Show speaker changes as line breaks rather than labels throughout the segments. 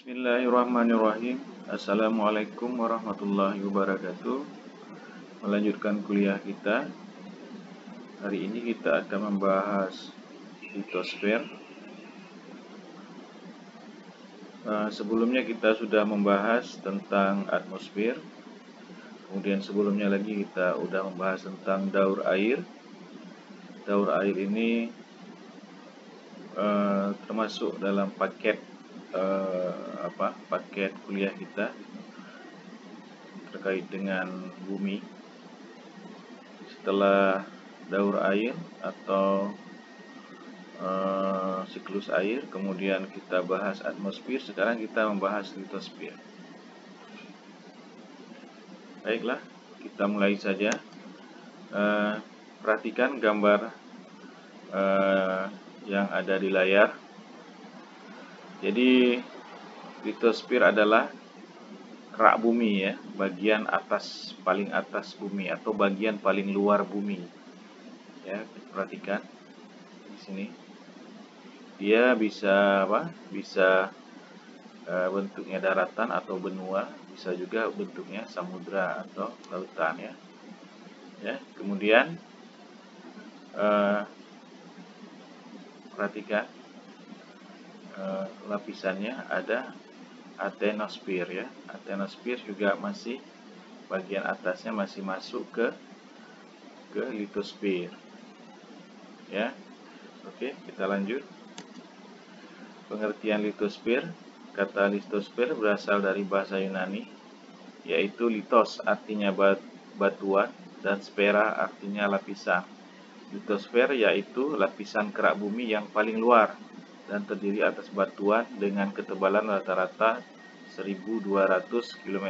Bismillahirrahmanirrahim. Assalamualaikum warahmatullahi wabarakatuh. Melanjutkan kuliah kita. Hari ini kita akan membahas litosfer. Sebelumnya kita sudah membahas tentang atmosfer. Kemudian sebelumnya lagi kita sudah membahas tentang daur air. Daur air ini termasuk dalam paket kuliah kita terkait dengan bumi. Setelah daur air atau siklus air, kemudian kita bahas atmosfer, sekarang kita membahas litosfer. Baiklah, kita mulai saja. Perhatikan gambar yang ada di layar. Jadi litosfer adalah kerak bumi ya, bagian atas, paling atas bumi atau bagian paling luar bumi. Ya, perhatikan di sini. Dia bisa Bisa bentuknya daratan atau benua, bisa juga bentuknya samudra atau lautan ya. Ya, kemudian perhatikan lapisannya ada atenosfer ya. Atenosfer juga masih bagian atasnya masih masuk ke litosfer. Ya. Oke, kita lanjut. Pengertian litosfer. Kata litosfer berasal dari bahasa Yunani, yaitu litos artinya batuan dan sfera artinya lapisan. Litosfer yaitu lapisan kerak bumi yang paling luar dan terdiri atas batuan dengan ketebalan rata-rata 1200 km.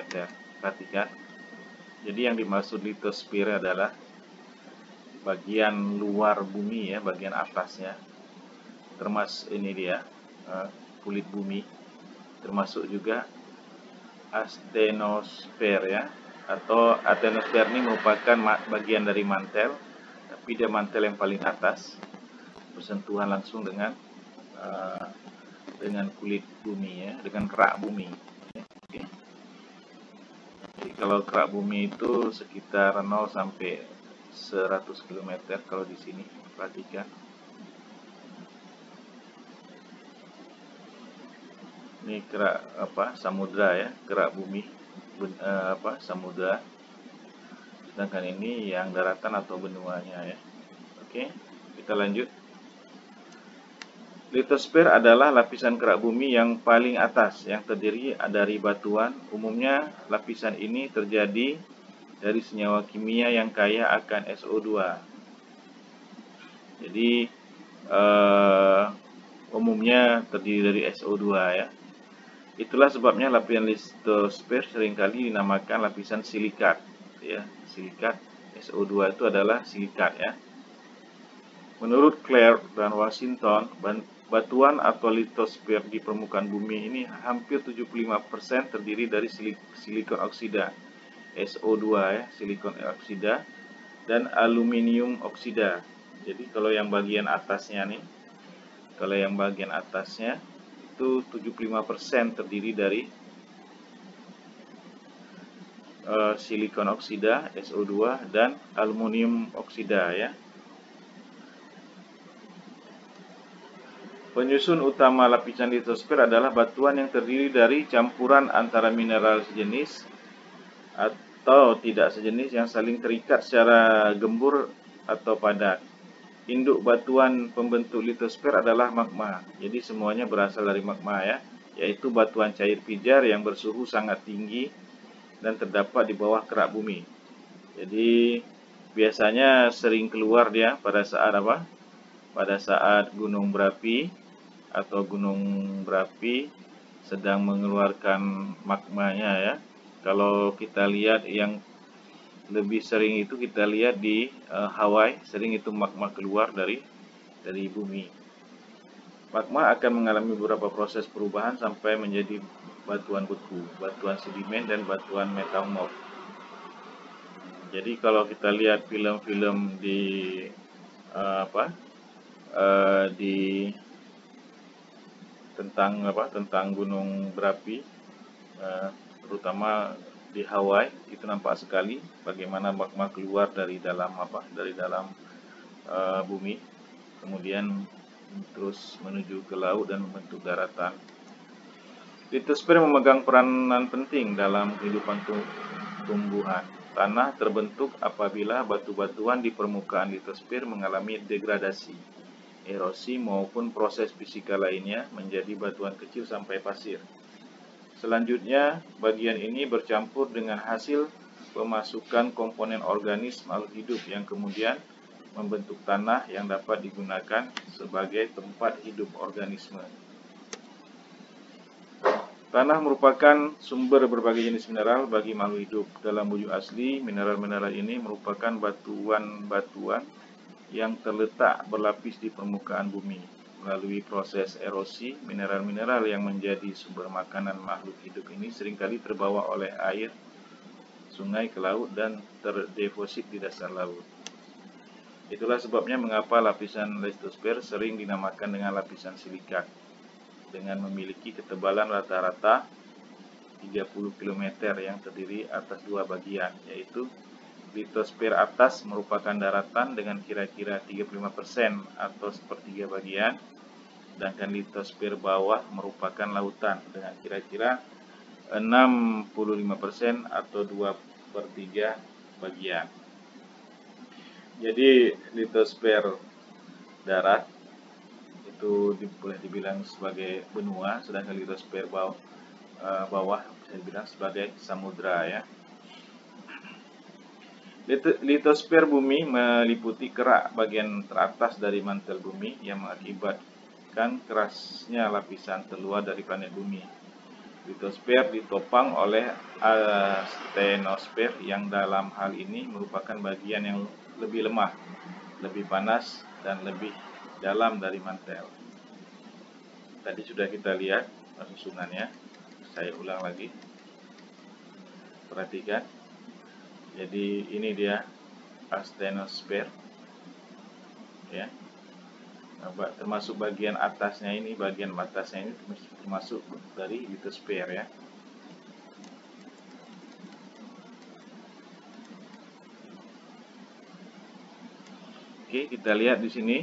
Perhatikan. Jadi yang dimaksud litosfer adalah bagian luar bumi ya, bagian atasnya. Termasuk ini dia kulit bumi, termasuk juga astenosfer ya, atau atenosfer ini merupakan bagian dari mantel, tapi dia mantel yang paling atas, bersentuhan langsung dengan kulit bumi ya, dengan kerak bumi. Oke. Jadi kalau kerak bumi itu sekitar 0 sampai 100 km kalau di sini, perhatikan. Ini kerak samudra ya, kerak bumi samudra. Sedangkan ini yang daratan atau benuanya ya. Oke, kita lanjut. Litosfer adalah lapisan kerak bumi yang paling atas yang terdiri dari batuan. Umumnya lapisan ini terjadi dari senyawa kimia yang kaya akan SO2. Jadi umumnya terdiri dari SO2 ya. Itulah sebabnya lapisan litosfer seringkali dinamakan lapisan silikat ya. Silikat SO2 itu adalah silikat ya. Menurut Clare dan Washington, batuan atau litosfer di permukaan bumi ini hampir 75% terdiri dari silikon oksida SO2 ya, silikon oksida dan aluminium oksida. Jadi kalau yang bagian atasnya nih, itu 75% terdiri dari silikon oksida SO2 dan aluminium oksida ya. Penyusun utama lapisan litosfer adalah batuan yang terdiri dari campuran antara mineral sejenis atau tidak sejenis yang saling terikat secara gembur atau padat. Induk batuan pembentuk litosfer adalah magma. Jadi semuanya berasal dari magma ya, yaitu batuan cair pijar yang bersuhu sangat tinggi dan terdapat di bawah kerak bumi. Jadi biasanya sering keluar dia pada saat Pada saat gunung berapi atau gunung berapi sedang mengeluarkan magmanya ya. Kalau kita lihat yang lebih sering itu kita lihat di Hawaii, sering itu magma keluar dari bumi. Magma akan mengalami beberapa proses perubahan sampai menjadi batuan beku, batuan sedimen dan batuan metamorf. Jadi kalau kita lihat film-film di tentang gunung berapi, terutama di Hawaii. Itu nampak sekali bagaimana magma keluar dari dalam bumi, kemudian terus menuju ke laut dan membentuk daratan. Litosfer memegang peranan penting dalam kehidupan tumbuhan. Tanah terbentuk apabila batu-batuan di permukaan litosfer mengalami degradasi, erosi maupun proses fisika lainnya menjadi batuan kecil sampai pasir. Selanjutnya, bagian ini bercampur dengan hasil pemasukan komponen organis makhluk hidup yang kemudian membentuk tanah yang dapat digunakan sebagai tempat hidup organisme. Tanah merupakan sumber berbagai jenis mineral bagi makhluk hidup. Dalam wujud asli, mineral-mineral ini merupakan batuan-batuan yang terletak berlapis di permukaan bumi. Melalui proses erosi, mineral-mineral yang menjadi sumber makanan makhluk hidup ini seringkali terbawa oleh air sungai ke laut dan terdeposit di dasar laut. Itulah sebabnya mengapa lapisan litosfer sering dinamakan dengan lapisan silikat, dengan memiliki ketebalan rata-rata 30 km yang terdiri atas dua bagian, yaitu litosfer atas merupakan daratan dengan kira-kira 35% atau sepertiga bagian, sedangkan litosfer bawah merupakan lautan dengan kira-kira 65% atau 2/3 bagian. Jadi litosfer darat itu boleh dibilang sebagai benua, sedangkan litosfer bawah bisa dibilang sebagai samudra ya. Litosfer bumi meliputi kerak bagian teratas dari mantel bumi yang mengakibatkan kerasnya lapisan terluar dari planet bumi. Litosfer ditopang oleh astenosfer yang dalam hal ini merupakan bagian yang lebih lemah, lebih panas, dan lebih dalam dari mantel. Tadi sudah kita lihat susunannya, saya ulang lagi. Perhatikan. Jadi ini dia astenosfer, ya. Termasuk bagian atasnya ini, termasuk dari litosfer ya. Oke, kita lihat di sini.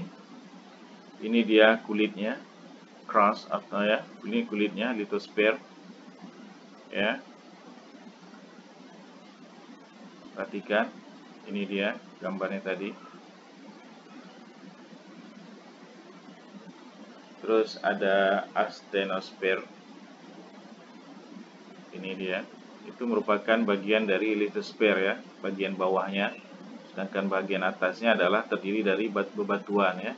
Ini dia kulitnya, crust atau ya, ini kulitnya litosfer, ya. Perhatikan, ini dia gambarnya tadi. Terus ada astenosfer. Ini dia. Itu merupakan bagian dari litosfer ya, bagian bawahnya. Sedangkan bagian atasnya adalah terdiri dari bebatuan ya.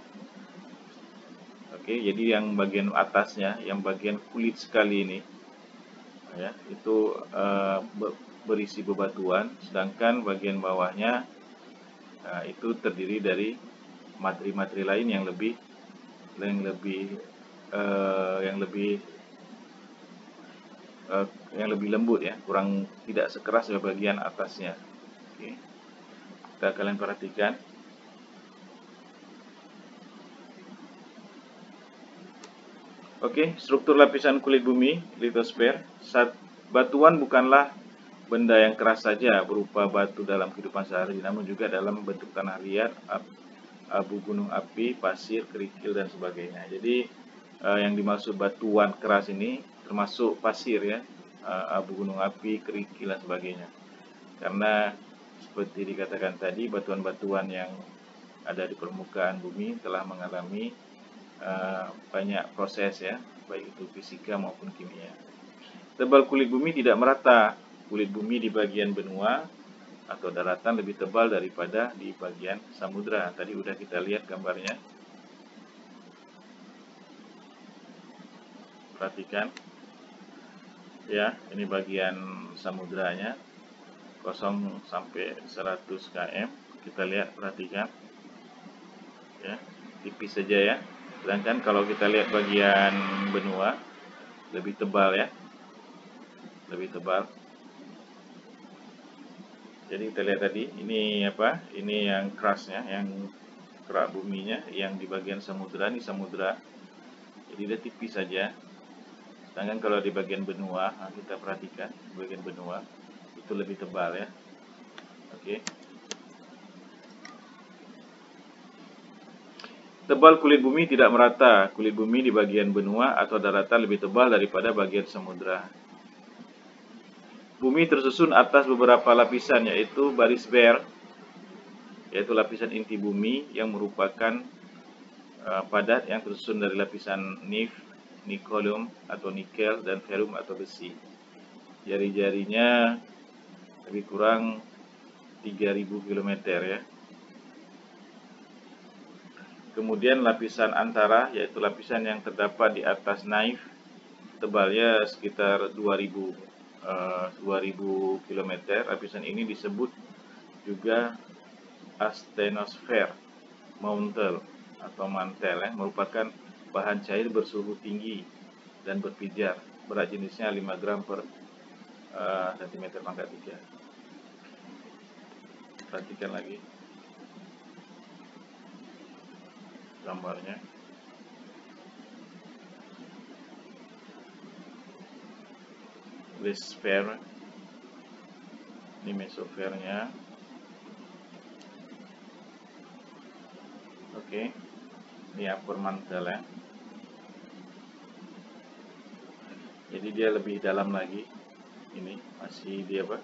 Oke, jadi yang bagian atasnya, yang bagian kulit sekali ini, ya, itu berisi bebatuan, sedangkan bagian bawahnya itu terdiri dari materi-materi lain yang lebih lembut ya, tidak sekeras di bagian atasnya. Oke. Kalian perhatikan. Oke, struktur lapisan kulit bumi, litosfer. Batuan bukanlah benda yang keras saja berupa batu dalam kehidupan sehari, namun juga dalam bentuk tanah liat, abu gunung api, pasir, kerikil, dan sebagainya. Jadi yang dimaksud batuan keras ini termasuk pasir ya, abu gunung api, kerikil, dan sebagainya. Karena seperti dikatakan tadi, batuan-batuan yang ada di permukaan bumi telah mengalami banyak proses ya, baik itu fisika maupun kimia. Tebal kulit bumi tidak merata. Kulit bumi di bagian benua atau daratan lebih tebal daripada di bagian samudra. Tadi udah kita lihat gambarnya. Perhatikan. Ya, ini bagian samudranya. 0 sampai 100 km. Kita lihat, perhatikan. Ya, tipis saja ya. Sedangkan kalau kita lihat bagian benua lebih tebal ya. Lebih tebal. Jadi kita lihat tadi, ini apa? Ini yang crustnya, yang kerak buminya, yang di bagian samudra, ini samudra. Jadi jadi dia tipis saja. Sedangkan kalau di bagian benua, nah kita perhatikan bagian benua itu lebih tebal ya. Oke. Tebal kulit bumi tidak merata. Kulit bumi di bagian benua atau daratan lebih tebal daripada bagian samudra. Bumi tersusun atas beberapa lapisan, yaitu barisfer, yaitu lapisan inti bumi yang merupakan padat yang tersusun dari lapisan nif, nikolium atau nikel, dan ferrum atau besi. Jari-jarinya lebih kurang 3000 km ya. Kemudian lapisan antara, yaitu lapisan yang terdapat di atas naif, tebalnya sekitar 2000 km. Lapisan ini disebut juga astenosfer, mantel atau mantel ya, merupakan bahan cair bersuhu tinggi dan berpijar. Berat jenisnya 5 gram per cm pangkat 3. Perhatikan lagi gambarnya. Lisosfer, ini mesosfernya. Oke, ini upper mantle ya. Jadi dia lebih dalam lagi. Ini masih dia apa?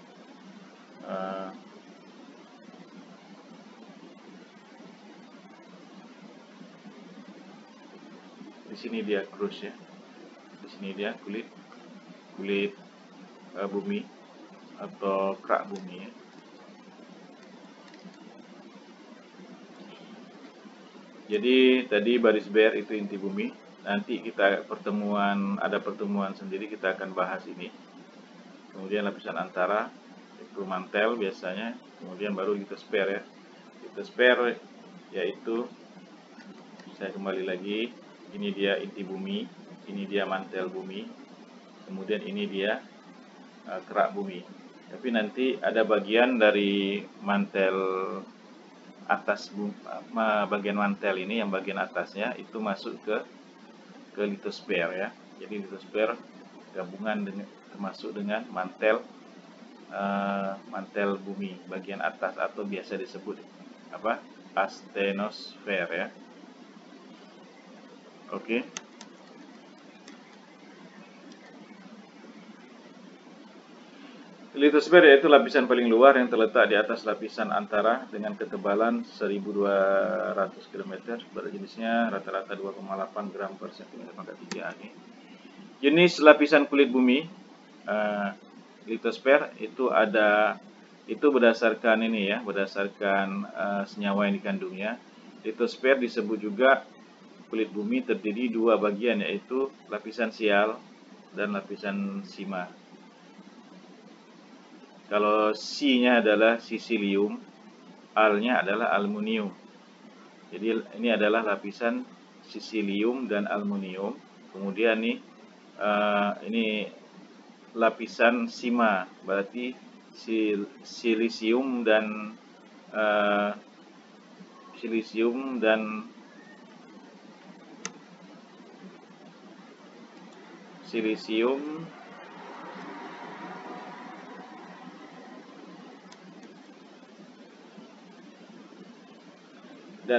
Di sini dia crust ya. Di sini dia kulit bumi atau kerak bumi ya. Jadi tadi barisfer itu inti bumi. Nanti kita ada pertemuan sendiri kita akan bahas ini. Kemudian lapisan antara itu mantel biasanya. Kemudian baru litosfer ya. Litosfer yaitu, saya kembali lagi, ini dia inti bumi, ini dia mantel bumi, kemudian ini dia kerak bumi. Tapi nanti ada bagian dari mantel atas, bagian mantel ini yang bagian atasnya itu masuk ke litosfer ya. Jadi litosfer gabungan termasuk dengan mantel bumi bagian atas atau biasa disebut apa? Astenosfer ya. Oke. Litosfer yaitu lapisan paling luar yang terletak di atas lapisan antara dengan ketebalan 1200 km. Berat jenisnya rata-rata 2,8 gram per cm pangkat 3. Jenis lapisan kulit bumi litosfer itu berdasarkan ini ya, berdasarkan senyawa yang dikandungnya. Litosfer disebut juga kulit bumi terdiri dua bagian, yaitu lapisan sial dan lapisan sima. Kalau Si-nya adalah sisilium, Al-nya adalah aluminium. Jadi ini adalah lapisan sisilium dan aluminium. Kemudian nih ini lapisan sima, berarti silisium dan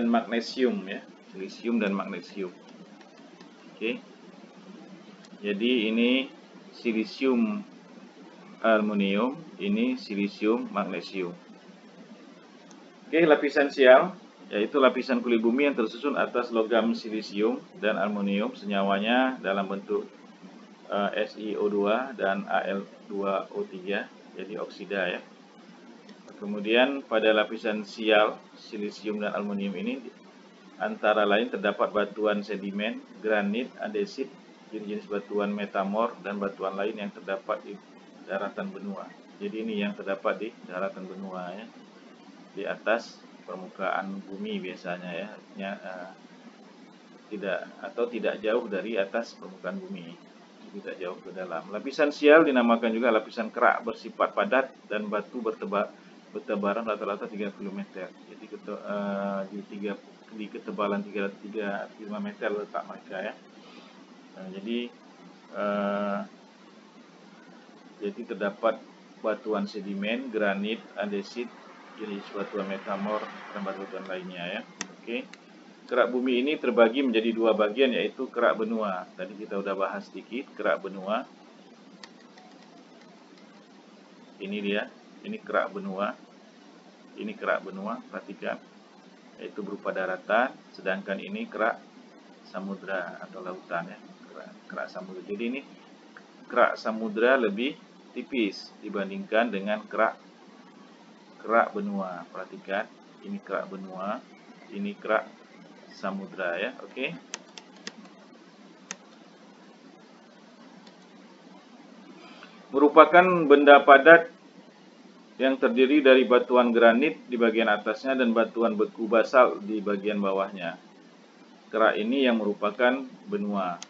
magnesium ya, silisium dan magnesium. Oke. Jadi ini silisium aluminium, ini silisium magnesium. Oke, lapisan sial yaitu lapisan kulit bumi yang tersusun atas logam silisium dan aluminium, senyawanya dalam bentuk SiO2 dan Al2O3, jadi oksida ya. Kemudian pada lapisan sial, silisium dan aluminium ini antara lain terdapat batuan sedimen, granit, andesit, jenis batuan metamor, dan batuan lain yang terdapat di daratan benua. Jadi ini yang terdapat di daratan benua ya, di atas permukaan bumi biasanya ya, tidak jauh dari atas permukaan bumi, tidak jauh ke dalam. Lapisan sial dinamakan juga lapisan kerak bersifat padat dan batu bertebaran rata-rata 3 km. Jadi di ketebalan 3-5 meter letak mereka ya. Nah, jadi terdapat batuan sedimen, granit, andesit, jenis batuan metamor, dan batuan lainnya ya. Oke. Kerak bumi ini terbagi menjadi dua bagian, yaitu kerak benua. Tadi kita udah bahas sedikit kerak benua. Ini dia, ini kerak benua. Ini kerak benua, perhatikan. Yaitu berupa daratan, sedangkan ini kerak samudra atau lautan ya. Kerak samudra. Jadi ini kerak samudra lebih tipis dibandingkan dengan kerak benua. Perhatikan, ini kerak benua, ini kerak samudra ya. Oke. Merupakan benda padat yang terdiri dari batuan granit di bagian atasnya dan batuan beku basal di bagian bawahnya. Kerak ini yang merupakan benua.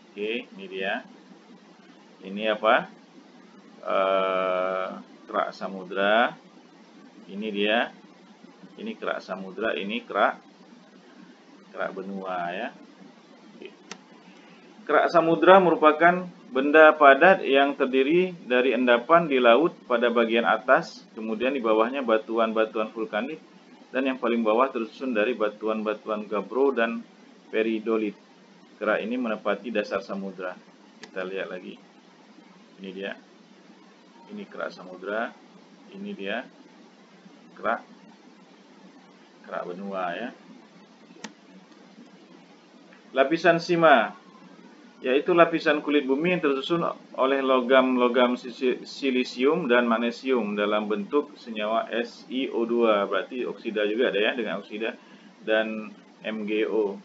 Oke, ini dia. Ini apa? Kerak samudra. Ini dia. Ini kerak samudra, ini kerak benua ya. Kerak samudra merupakan benda padat yang terdiri dari endapan di laut pada bagian atas, kemudian di bawahnya batuan-batuan vulkanik, dan yang paling bawah tersusun dari batuan-batuan gabbro dan peridolit. Kerak ini menepati dasar samudra. Kita lihat lagi. Ini dia. Ini kerak samudra. Ini dia kerak benua ya. Lapisan sima, yaitu lapisan kulit bumi yang tersusun oleh logam-logam silisium dan magnesium dalam bentuk senyawa SiO2, berarti oksida juga ada ya, dengan oksida, dan MgO.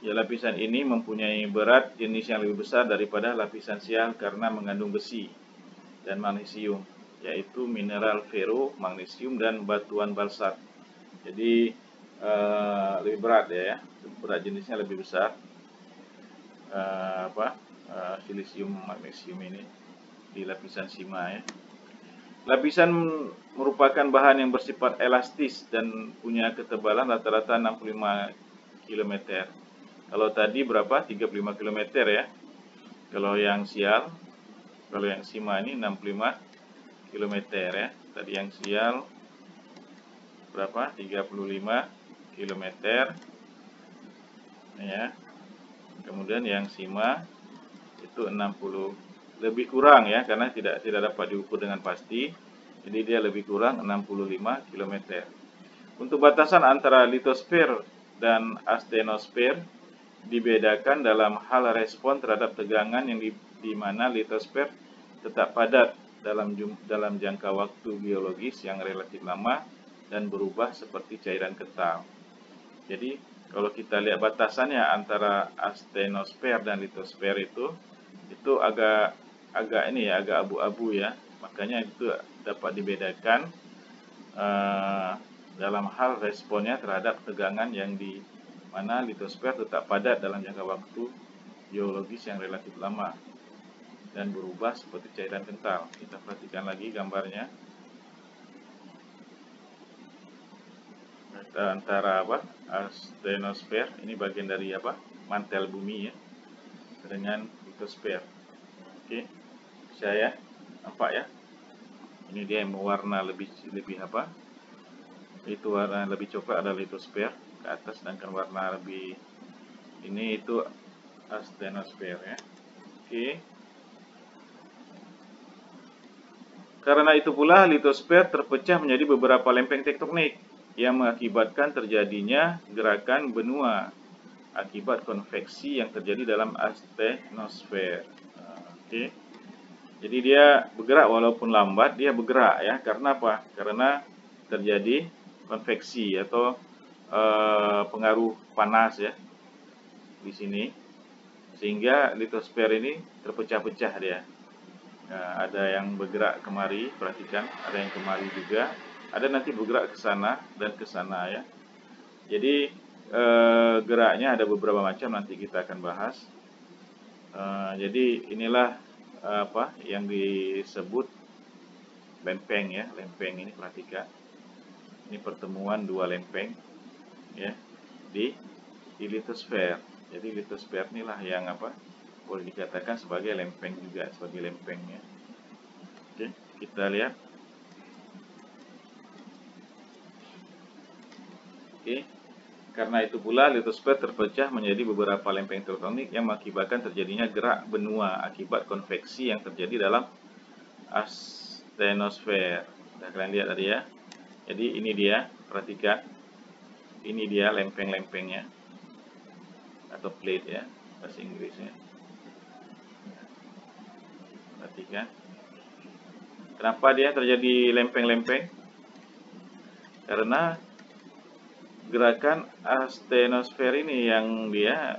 Ya, lapisan ini mempunyai berat jenis yang lebih besar daripada lapisan sial karena mengandung besi dan magnesium, yaitu mineral fero, magnesium, dan batuan balsat. Jadi lebih berat ya, berat jenisnya lebih besar. Silisium magnesium ini di lapisan sima ya. Lapisan merupakan bahan yang bersifat elastis dan punya ketebalan rata-rata 65 km. Kalau tadi berapa? 35 km ya. Kalau yang sial, kalau yang sima ini 65 km ya. Tadi yang sial berapa? 35 km ya. Kemudian yang sima itu 60, lebih kurang ya, karena tidak dapat diukur dengan pasti. Jadi dia lebih kurang 65 km. Untuk batasan antara litosfer dan astenosfer dibedakan dalam hal respon terhadap tegangan yang di mana litosfer tetap padat dalam jangka waktu geologis yang relatif lama dan berubah seperti cairan kental. Jadi kalau kita lihat batasannya antara astenosfer dan litosfer itu agak ini ya, agak abu-abu ya. Makanya itu dapat dibedakan dalam hal responnya terhadap tegangan yang di mana litosfer tetap padat dalam jangka waktu geologis yang relatif lama dan berubah seperti cairan kental. Kita perhatikan lagi gambarnya. Antara astenosfer, ini bagian dari mantel bumi ya, dengan litosfer. Oke, bisa ya, nampak ya. Ini dia yang mewarna lebih itu warna lebih coklat adalah litosfer ke atas, sedangkan warna lebih ini itu astenosfer ya. Oke. Karena itu pula litosfer terpecah menjadi beberapa lempeng tektonik yang mengakibatkan terjadinya gerakan benua akibat konveksi yang terjadi dalam astenosfer. Oke. Jadi dia bergerak walaupun lambat, dia bergerak ya. Karena apa? Karena terjadi konveksi atau pengaruh panas ya di sini, sehingga litosfer ini terpecah-pecah dia. Nah, ada yang bergerak kemari, perhatikan, ada yang kemari juga, ada nanti bergerak ke sana dan ke sana ya. Jadi geraknya ada beberapa macam, nanti kita akan bahas. Jadi inilah yang disebut lempeng ya. Lempeng ini perhatikan, ini pertemuan dua lempeng ya di litosfer Jadi litosfer inilah yang boleh dikatakan sebagai lempeng juga, sebagai lempengnya. Oke, kita lihat. Oke, karena itu pula litosfer terpecah menjadi beberapa lempeng tektonik yang mengakibatkan terjadinya gerak benua akibat konveksi yang terjadi dalam astenosfer. Nah, kalian lihat tadi ya. Jadi ini dia, perhatikan. Ini dia lempeng-lempengnya atau plate ya, bahasa Inggrisnya. Perhatikan. Kenapa dia terjadi lempeng-lempeng? Karena gerakan astenosfer ini yang dia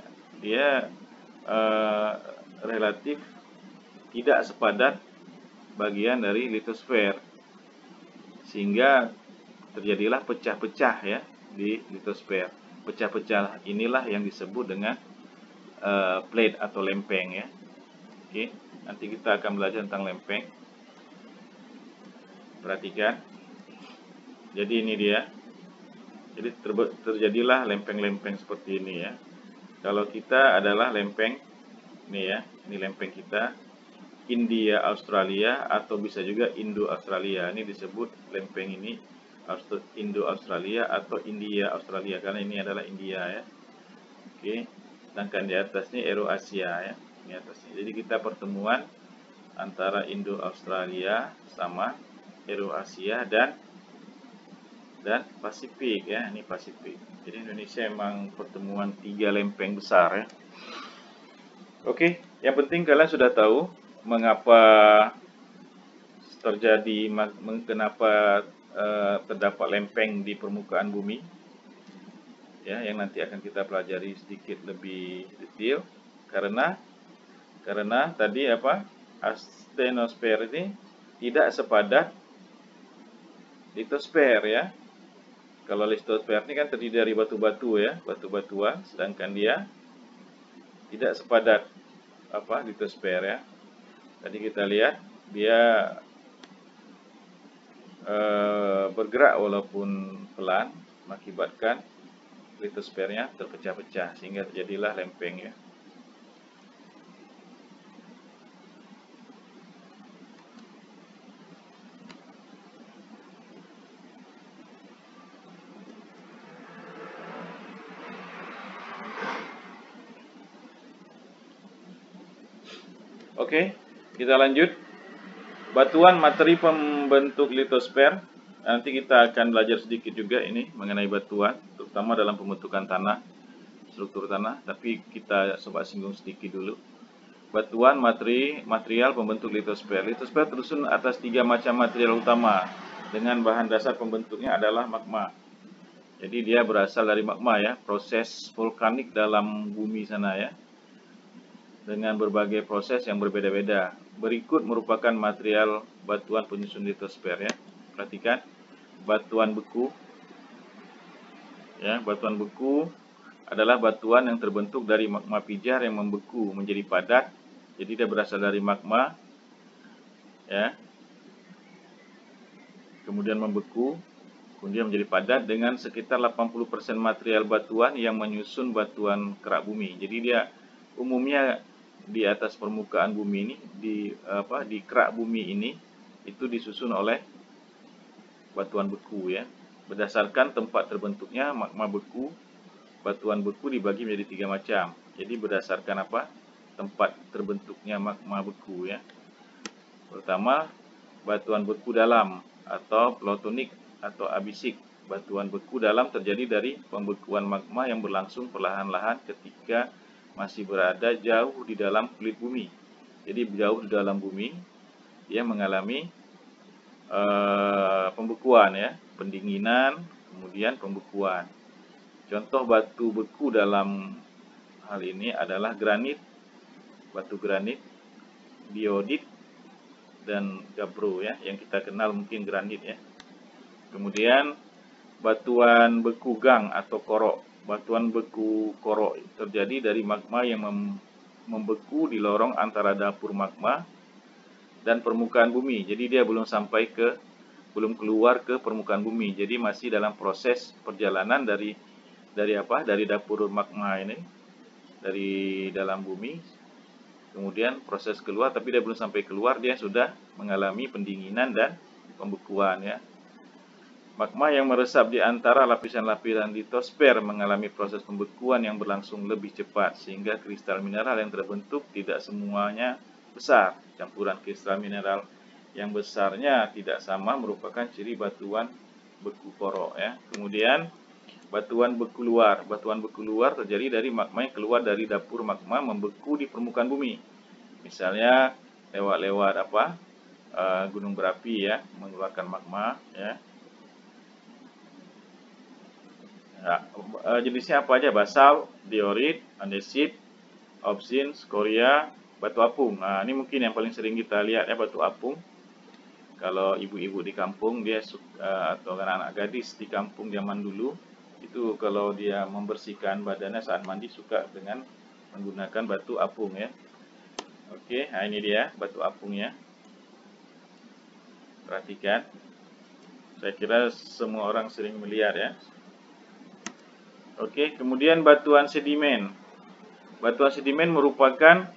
relatif tidak sepadat bagian dari litosfer, sehingga terjadilah pecah-pecah ya di litosfer. Pecah-pecah inilah yang disebut dengan plate atau lempeng ya. Oke, nanti kita akan belajar tentang lempeng. Perhatikan. Jadi ini dia. Jadi terjadilah lempeng-lempeng seperti ini ya. Kalau kita adalah lempeng ini ya, ini lempeng kita India Australia atau bisa juga Indo Australia. Ini disebut lempeng ini Indo Australia atau India Australia karena ini adalah India ya. Oke, sedangkan di atas ini Eurasia ya, ini atasnya. Jadi kita pertemuan antara Indo Australia sama Eurasia dan Pasifik ya, ini Pasifik. Jadi Indonesia emang pertemuan 3 lempeng besar ya. Oke, yang penting kalian sudah tahu mengapa terjadi, kenapa terdapat lempeng di permukaan bumi ya, yang nanti akan kita pelajari sedikit lebih detail. Karena tadi astenosfer ini tidak sepadat litosfer ya. Kalau litosfer ini kan terdiri dari batu-batu ya, batu-batuan, sedangkan dia tidak sepadat litosfer ya. Tadi kita lihat dia bergerak walaupun pelan, mengakibatkan litosfernya terpecah-pecah sehingga terjadilah lempeng ya. Oke, kita lanjut. Batuan materi pembentuk litosfer. Nanti kita akan belajar sedikit juga ini mengenai batuan, terutama dalam pembentukan tanah, struktur tanah. Tapi kita coba singgung sedikit dulu. Batuan material pembentuk litosfer. Litosfer tersusun atas 3 macam material utama dengan bahan dasar pembentuknya adalah magma. Jadi dia berasal dari magma ya, proses vulkanik dalam bumi sana ya, dengan berbagai proses yang berbeda-beda. Berikut merupakan material batuan penyusun litosfer ya. Perhatikan, batuan beku. Ya, batuan beku adalah batuan yang terbentuk dari magma pijar yang membeku menjadi padat. Jadi dia berasal dari magma ya. Kemudian membeku, kemudian menjadi padat dengan sekitar 80% material batuan yang menyusun batuan kerak bumi. Jadi dia umumnya di atas permukaan bumi ini, di kerak bumi ini itu disusun oleh batuan beku ya. Berdasarkan tempat terbentuknya magma beku, batuan beku dibagi menjadi 3 macam. Jadi berdasarkan tempat terbentuknya magma beku ya. Pertama, batuan beku dalam atau plutonik atau abisik. Batuan beku dalam terjadi dari pembekuan magma yang berlangsung perlahan-lahan ketika masih berada jauh di dalam kulit bumi. Jadi jauh di dalam bumi, dia mengalami pembekuan ya, pendinginan, kemudian pembekuan. Contoh batu beku dalam hal ini adalah granit, batu granit, biodit, dan gabbro ya, yang kita kenal mungkin granit ya. Kemudian batuan beku gang atau korok. Batuan beku korok terjadi dari magma yang membeku di lorong antara dapur magma dan permukaan bumi. Jadi dia belum keluar ke permukaan bumi. Jadi masih dalam proses perjalanan dari dapur magma ini, dari dalam bumi. Kemudian proses keluar, tapi dia belum sampai keluar, dia sudah mengalami pendinginan dan pembekuan ya. Magma yang meresap di antara lapisan-lapisan litosfer mengalami proses pembekuan yang berlangsung lebih cepat, sehingga kristal mineral yang terbentuk tidak semuanya besar. Campuran kristal mineral yang besarnya tidak sama merupakan ciri batuan beku porok ya. Kemudian batuan beku luar. Batuan beku luar terjadi dari magma yang keluar dari dapur magma membeku di permukaan bumi. Misalnya lewat gunung berapi ya, mengeluarkan magma ya. Nah, jenisnya apa aja? Basal, diorit, andesit, obsin, skoria, batu apung. Nah, ini mungkin yang paling sering kita lihat ya, batu apung. Kalau ibu-ibu di kampung dia atau anak-anak gadis di kampung zaman dulu itu kalau dia membersihkan badannya saat mandi suka dengan menggunakan batu apung ya. Oke, nah ini dia batu apungnya. Perhatikan. Saya kira semua orang sering melihat ya. Oke, kemudian batuan sedimen. Batuan sedimen merupakan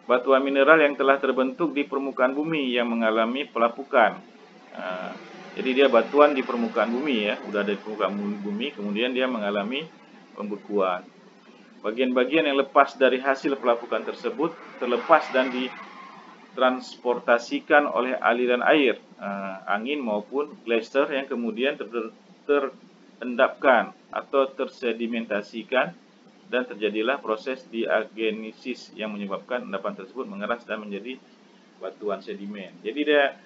batuan mineral yang telah terbentuk di permukaan bumi yang mengalami pelapukan. Nah, jadi dia batuan di permukaan bumi ya, udah ada di permukaan bumi, kemudian dia mengalami pembekuan. Bagian-bagian yang lepas dari hasil pelapukan tersebut terlepas dan ditransportasikan oleh aliran air, angin maupun glacier yang kemudian terendapkan atau tersedimentasikan dan terjadilah proses diagenesis yang menyebabkan endapan tersebut mengeras dan menjadi batuan sedimen. Jadi dia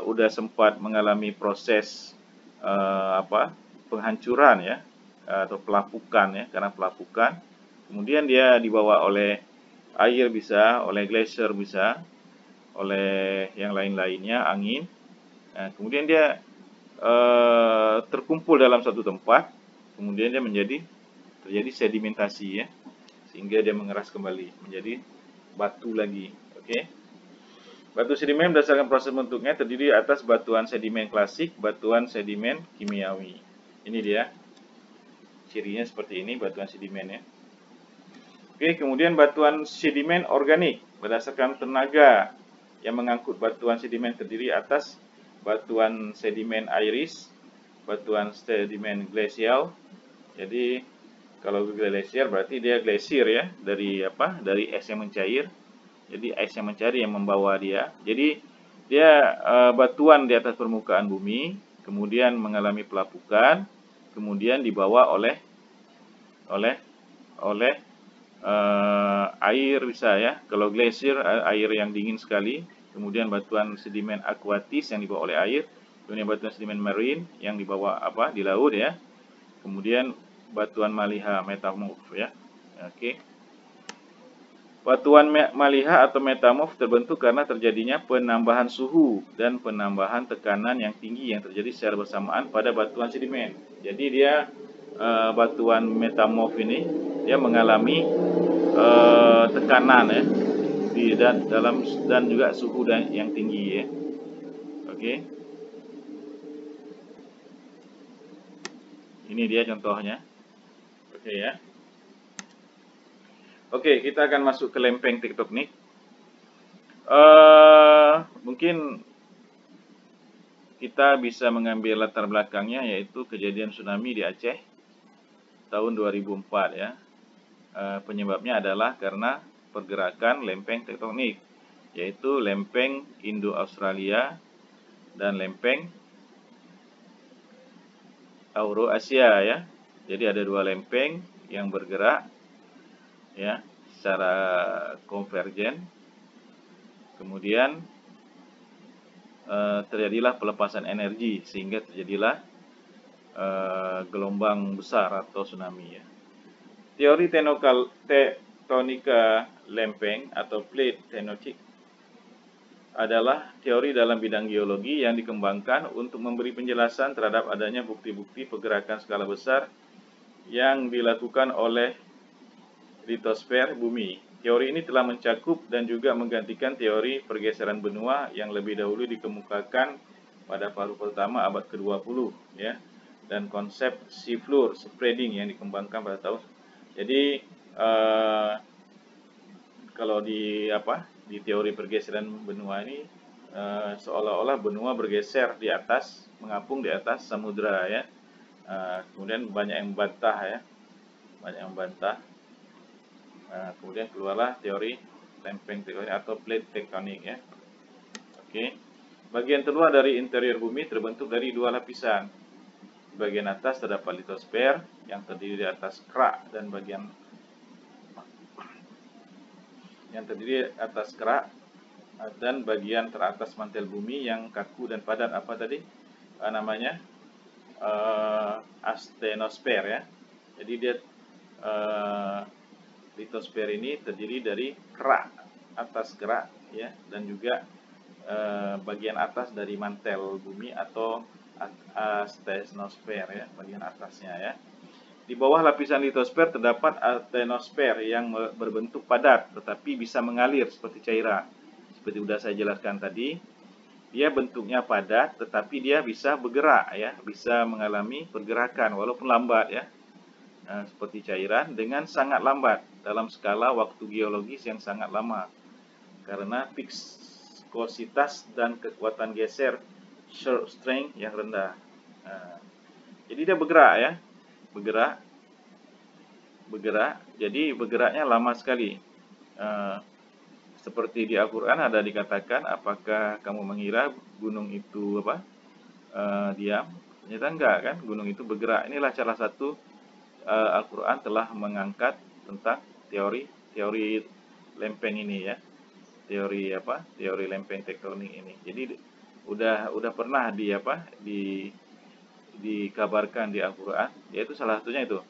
udah sempat mengalami proses penghancuran ya atau pelapukan ya, karena pelapukan. Kemudian dia dibawa oleh air bisa, oleh glacier bisa, oleh yang lain-lainnya, angin. Nah, kemudian dia terkumpul dalam satu tempat, kemudian dia terjadi sedimentasi ya, sehingga dia mengeras kembali menjadi batu lagi. Oke. Batu sedimen berdasarkan proses bentuknya terdiri atas batuan sedimen klasik, batuan sedimen kimiawi. Ini dia cirinya seperti ini batuan sedimen ya. Oke, kemudian batuan sedimen organik berdasarkan tenaga yang mengangkut batuan sedimen terdiri atas batuan sedimen airis, batuan sedimen glasial. Jadi kalau glasier berarti dia glasier ya, dari es yang mencair. Jadi es yang mencair yang membawa dia. Jadi dia batuan di atas permukaan bumi, kemudian mengalami pelapukan, kemudian dibawa oleh air bisa ya. Kalau glasier air yang dingin sekali, kemudian batuan sedimen aquatis yang dibawa oleh air, kemudian batuan sedimen marine yang dibawa di laut ya. Kemudian batuan maliha metamorf ya. Oke. Batuan maliha atau metamorf terbentuk karena terjadinya penambahan suhu dan penambahan tekanan yang tinggi yang terjadi secara bersamaan pada batuan sedimen. Jadi dia batuan metamorf ini dia mengalami tekanan ya dan juga suhu yang tinggi ya. Oke. Ini dia contohnya. Oke ya. Oke, kita akan masuk ke lempeng tektonik. Mungkin kita bisa mengambil latar belakangnya yaitu kejadian tsunami di Aceh tahun 2004 ya. Penyebabnya adalah karena pergerakan lempeng tektonik, yaitu lempeng Indo-Australia dan lempeng Eurasia ya. Jadi ada dua lempeng yang bergerak ya secara konvergen. Kemudian terjadilah pelepasan energi sehingga terjadilah gelombang besar atau tsunami ya. Teori tektonika lempeng atau plate tectonic adalah teori dalam bidang geologi yang dikembangkan untuk memberi penjelasan terhadap adanya bukti-bukti pergerakan skala besar yang dilakukan oleh litosfer bumi. Teori ini telah mencakup dan juga menggantikan teori pergeseran benua yang lebih dahulu dikemukakan pada paruh pertama abad ke-20 ya, dan konsep seafloor spreading yang dikembangkan pada tahun Jadi kalau di teori pergeseran benua ini seolah-olah benua bergeser di atas, mengapung di atas samudra ya. Kemudian banyak yang membantah ya, kemudian keluarlah teori lempeng tektonik atau plate tektonik ya. Oke. Bagian terluar dari interior bumi terbentuk dari dua lapisan. Bagian atas terdapat litosfer yang terdiri di atas kerak dan bagian dan bagian teratas mantel bumi yang kaku dan padat, apa tadi namanya, astenosfer ya. Jadi dia litosfer ini terdiri dari kerak, atas kerak ya, dan juga bagian atas dari mantel bumi atau astenosfer ya, bagian atasnya ya. Di bawah lapisan litosfer terdapat atenosfer yang berbentuk padat tetapi bisa mengalir seperti cairan. Seperti sudah saya jelaskan tadi, dia bentuknya padat tetapi dia bisa bergerak ya, bisa mengalami pergerakan walaupun lambat ya. Seperti cairan dengan sangat lambat dalam skala waktu geologis yang sangat lama karena viskositas dan kekuatan geser shear strength yang rendah. Jadi dia bergerak ya, bergerak. Jadi bergeraknya lama sekali. Seperti di Al-Quran ada dikatakan, apakah kamu mengira gunung itu diam? Ternyata enggak kan, gunung itu bergerak. Inilah salah satu Al-Quran telah mengangkat tentang teori lempeng ini ya. Teori lempeng tektonik ini. Jadi udah pernah dikabarkan di Al-Quran, yaitu salah satunya itu,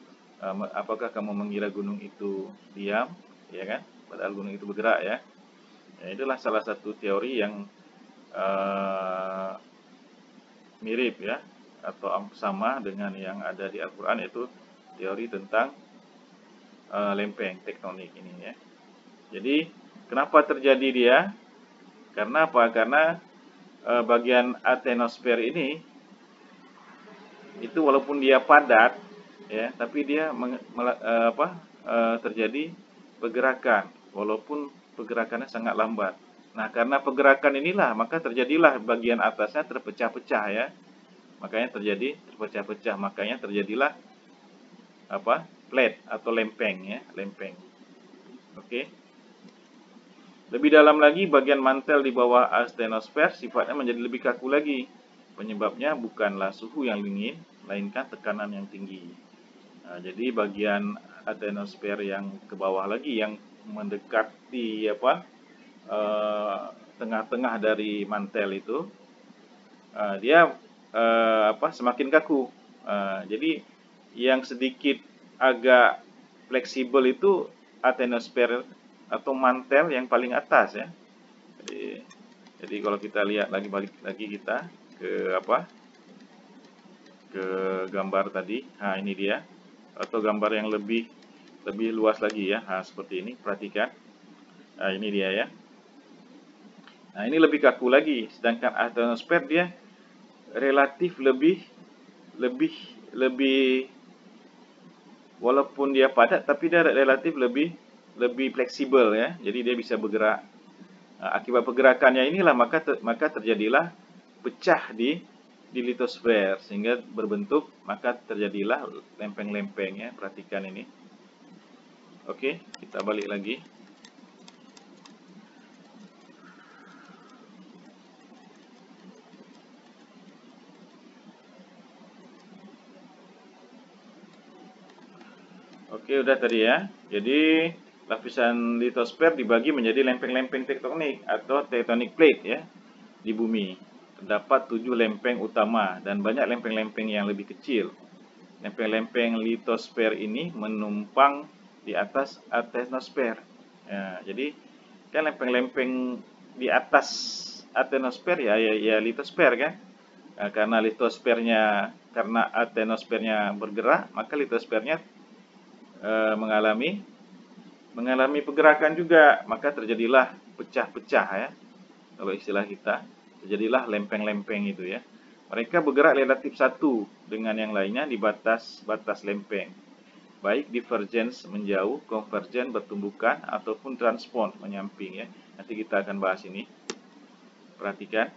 apakah kamu mengira gunung itu diam, ya kan? Padahal gunung itu bergerak ya. Itulah salah satu teori yang mirip ya, atau sama dengan yang ada di Al-Quran, yaitu teori tentang lempeng tektonik ini ya. Jadi kenapa terjadi dia? Karena apa? Karena bagian atenosfer ini itu walaupun dia padat ya, tapi dia terjadi pergerakan walaupun pergerakannya sangat lambat. Nah, karena pergerakan inilah maka terjadilah bagian atasnya terpecah-pecah ya. Makanya terjadilah plate atau lempeng ya, lempeng. Oke. Lebih dalam lagi, bagian mantel di bawah astenosfer sifatnya menjadi lebih kaku lagi. Penyebabnya bukanlah suhu yang dingin, melainkan tekanan yang tinggi. Jadi bagian atenosfer yang ke bawah lagi, yang mendekati tengah-tengah dari mantel itu, dia semakin kaku. Jadi yang sedikit agak fleksibel itu atenosfer atau mantel yang paling atas ya. Jadi kalau kita lihat balik lagi kita ke gambar tadi. Nah, ini dia, atau gambar yang lebih luas lagi ya. Nah, seperti ini, perhatikan. Nah, ini dia ya. Nah, ini lebih kaku lagi, sedangkan atenosfer dia relatif lebih walaupun dia padat tapi dia relatif lebih fleksibel ya. Jadi dia bisa bergerak. Akibat pergerakannya inilah maka terjadilah pecah di litosfer sehingga berbentuk, maka terjadilah lempeng-lempeng ya. Perhatikan ini. Oke, kita balik lagi. Oke, udah tadi ya. Jadi lapisan litosfer dibagi menjadi lempeng-lempeng tektonik atau tectonic plate ya di bumi. Terdapat 7 lempeng utama dan banyak lempeng-lempeng yang lebih kecil. Lempeng-lempeng litosfer ini menumpang di atas atenosfer. Ya, jadi kan lempeng-lempeng di atas atenosfer ya litosfer kan. Nah, karena atenosfernya bergerak, maka litosfernya mengalami pergerakan juga, maka terjadilah pecah-pecah ya. Kalau istilah kita, terjadilah lempeng-lempeng itu ya. Mereka bergerak relatif satu dengan yang lainnya di batas lempeng. baik divergence menjauh, convergent bertumbukan, ataupun transpond menyamping ya. Nanti kita akan bahas ini. Perhatikan.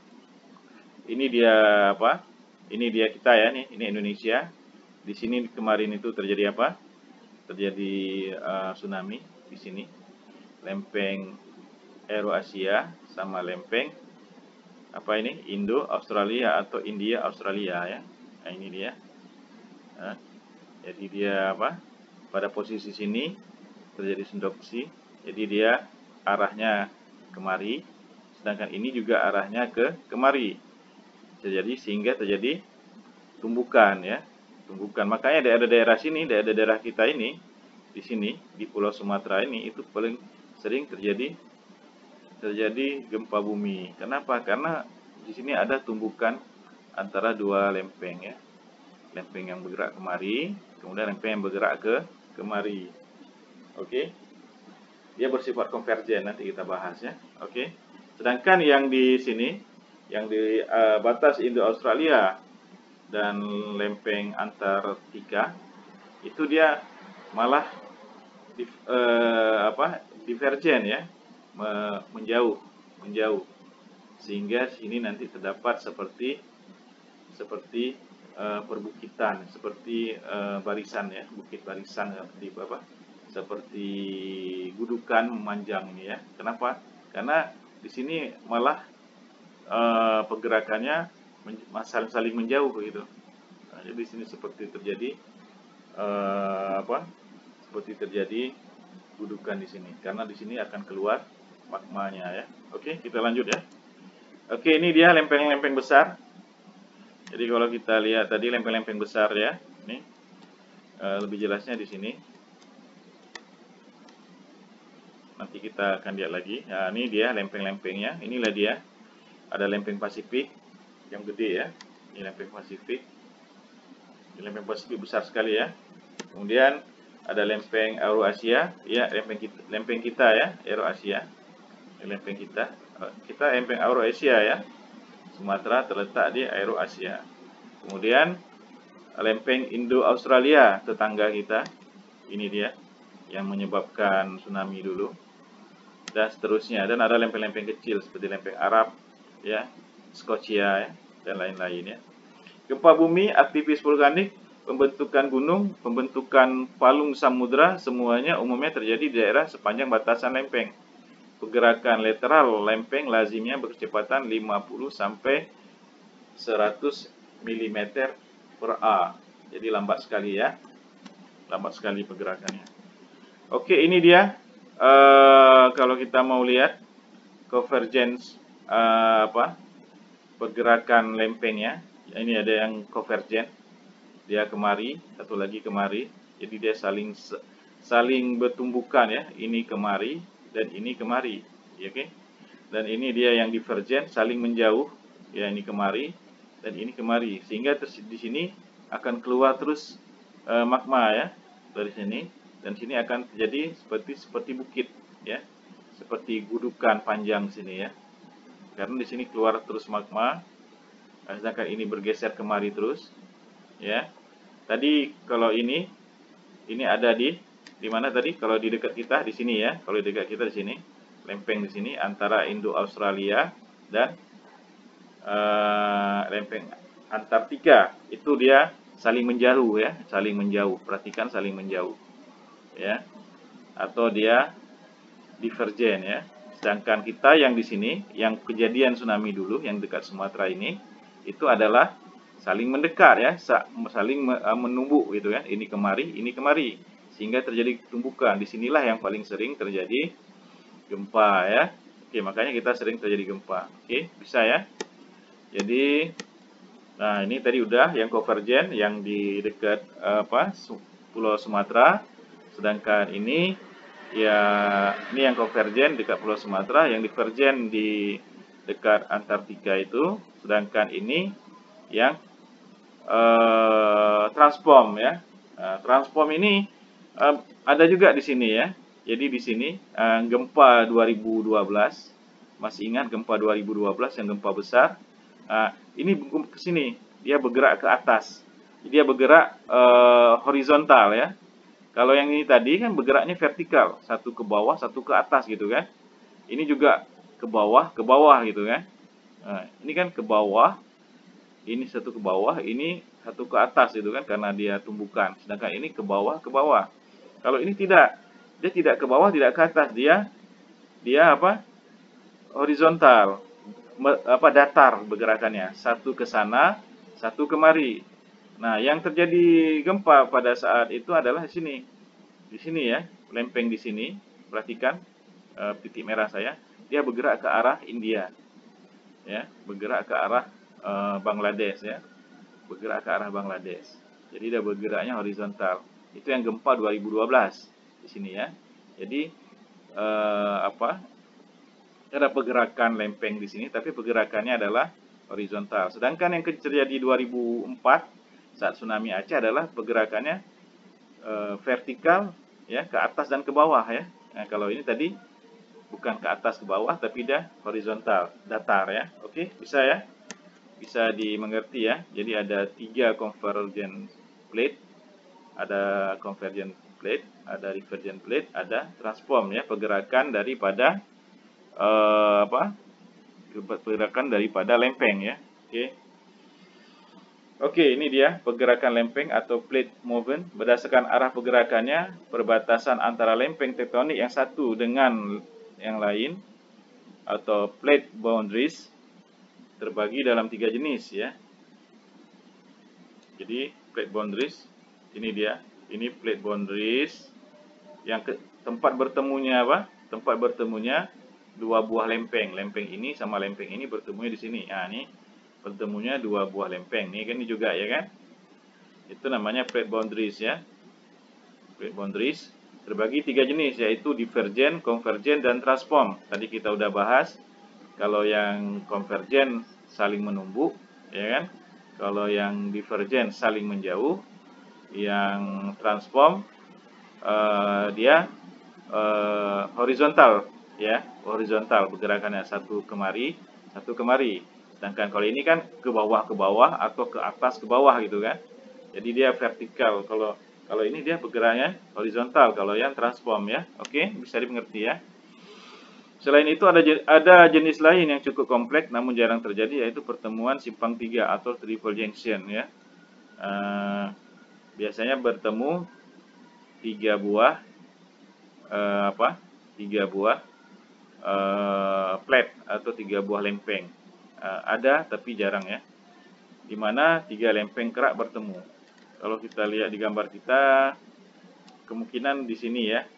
Ini dia apa? Ini dia kita ya nih, ini Indonesia. Di sini kemarin itu terjadi apa? Terjadi tsunami di sini. Lempeng Eurasia sama lempeng apa ini? Indo Australia atau India Australia ya. Nah, ini dia. Nah, jadi dia apa? Pada posisi sini terjadi subduksi. Jadi dia arahnya kemari, sedangkan ini juga arahnya ke kemari. Terjadi sehingga terjadi tumbukan ya. Tumbukan. Makanya daerah-daerah sini, daerah-daerah kita ini di sini di Pulau Sumatera ini itu paling sering terjadi gempa bumi. Kenapa? Karena di sini ada tumbukan antara dua lempeng ya. Lempeng yang bergerak kemari, kemudian lempeng yang bergerak ke kemari. Oke. Dia bersifat konvergen, nanti kita bahas ya. Oke. Sedangkan yang di sini, yang di batas Indo-Australia dan lempeng Antartika, itu dia malah divergen ya, menjauh, sehingga sini nanti terdapat seperti perbukitan, seperti barisan ya, bukit barisan seperti apa? Seperti gudukan memanjang ini ya. Kenapa? Karena di sini malah pergerakannya saling menjauh begitu. Nah, jadi di sini seperti terjadi seperti terjadi gudukan di sini. Karena di sini akan keluar magmanya ya. Oke, kita lanjut ya. Oke, ini dia lempeng-lempeng besar. Jadi kalau kita lihat tadi lempeng-lempeng besar ya, ini lebih jelasnya di sini. Nanti kita akan lihat lagi. Nah, ini dia lempeng-lempengnya. Inilah dia. Ada lempeng Pasifik yang gede ya. Ini lempeng Pasifik. Ini lempeng Pasifik besar sekali ya. Kemudian ada lempeng Eurasia, ya lempeng kita ya, Eurasia. Ini lempeng kita. Kita lempeng Eurasia ya. Sumatera terletak di Eurasia. Kemudian lempeng Indo-Australia, tetangga kita. Ini dia yang menyebabkan tsunami dulu. Dan seterusnya. Dan ada lempeng-lempeng kecil seperti lempeng Arab, ya, Scotia, ya, dan lain-lain ya. Gempa bumi, aktivitas vulkanik, pembentukan gunung, pembentukan palung samudra, semuanya umumnya terjadi di daerah sepanjang batasan lempeng. Pergerakan lateral lempeng lazimnya berkecepatan 50 sampai 100 mm per A. Jadi lambat sekali ya. Lambat sekali pergerakannya. Oke, ini dia. Kalau kita mau lihat convergence pergerakan lempengnya. Ini ada yang convergent. Dia kemari, satu lagi kemari. Jadi dia saling bertumbukan ya. Ini kemari dan ini kemari. Ya, oke. Dan ini dia yang divergent, saling menjauh. Ya, ini kemari dan ini kemari. Sehingga di sini akan keluar terus magma ya dari sini. Dan sini akan terjadi seperti bukit ya. Seperti gudukan panjang sini ya. Karena di sini keluar terus magma. Sedangkan ini bergeser kemari terus ya. Tadi kalau ini ada di mana tadi? Kalau di dekat kita di sini ya. Kalau di dekat kita di sini, lempeng di sini antara Indo-Australia dan lempeng Antartika. Itu dia saling menjauh ya, saling menjauh. Perhatikan saling menjauh. Ya. Atau dia divergen ya. Sedangkan kita yang di sini, yang kejadian tsunami dulu yang dekat Sumatera ini, itu adalah saling mendekat ya, saling menumbuk gitu ya. Ini kemari, sehingga terjadi tumbukan. Disinilah yang paling sering terjadi gempa ya. Oke, makanya kita sering terjadi gempa. Oke, bisa ya. Jadi, nah ini tadi udah yang convergen yang di dekat Pulau Sumatera. Sedangkan ini ya, ini yang convergen dekat Pulau Sumatera, yang divergen di dekat Antartika itu. Sedangkan ini yang transform ya. Transform ini ada juga di sini ya. Jadi di sini gempa 2012, masih ingat gempa 2012 yang gempa besar? Ini ke sini, dia bergerak ke atas. Dia bergerak horizontal ya. Kalau yang ini tadi kan bergeraknya vertikal, satu ke bawah, satu ke atas gitu kan. Ini juga ke bawah gitu kan. Nah, ini kan ke bawah, ini satu ke bawah, ini satu ke atas gitu kan karena dia tumbukan. Sedangkan ini ke bawah, ke bawah. Kalau ini tidak, dia tidak ke bawah, tidak ke atas, dia apa? Horizontal, datar bergerakannya, satu ke sana, satu kemari. Nah, yang terjadi gempa pada saat itu adalah di sini ya, lempeng di sini. Perhatikan titik merah saya, dia bergerak ke arah India, ya, bergerak ke arah Bangladesh ya, bergerak ke arah Bangladesh. Jadi dia bergeraknya horizontal. Itu yang gempa 2012 di sini ya. Jadi ada pergerakan lempeng di sini, tapi pergerakannya adalah horizontal. Sedangkan yang terjadi 2004 saat tsunami Aceh adalah pergerakannya vertikal ya, ke atas dan ke bawah ya. Nah, kalau ini tadi bukan ke atas ke bawah tapi dia horizontal, datar ya. Oke, bisa ya? Bisa dimengerti ya. Jadi ada 3 convergent plate, ada convergent plate, ada divergent plate, ada transform ya, pergerakan daripada pergerakan daripada lempeng ya. Oke, ini dia pergerakan lempeng atau plate movement. Berdasarkan arah pergerakannya, perbatasan antara lempeng tektonik yang satu dengan yang lain atau plate boundaries terbagi dalam 3 jenis ya. Jadi plate boundaries ini dia. Ini plate boundaries yang tempat bertemunya apa? Tempat bertemunya dua buah lempeng. Lempeng ini sama lempeng ini bertemunya di sini. Nah, ini bertemunya dua buah lempeng. Ini juga ya kan? Itu namanya plate boundaries ya. Plate boundaries terbagi 3 jenis, yaitu divergent, convergent, dan transform. Tadi kita udah bahas. Kalau yang convergent saling menumbuk, ya kan? Kalau yang divergent saling menjauh, yang transform dia horizontal, ya, horizontal pergerakannya, satu kemari, satu kemari. Sedangkan kalau ini kan ke bawah atau ke atas ke bawah gitu kan. Jadi dia vertikal. Kalau ini dia bergeraknya horizontal. Kalau yang transform ya. Oke, bisa dimengerti ya. Selain itu ada jenis lain yang cukup kompleks namun jarang terjadi, yaitu pertemuan simpang tiga atau triple junction ya. Biasanya bertemu tiga buah plate atau 3 buah lempeng. Ada tapi jarang ya. Di mana 3 lempeng kerak bertemu. Kalau kita lihat di gambar kita, kemungkinan di sini ya,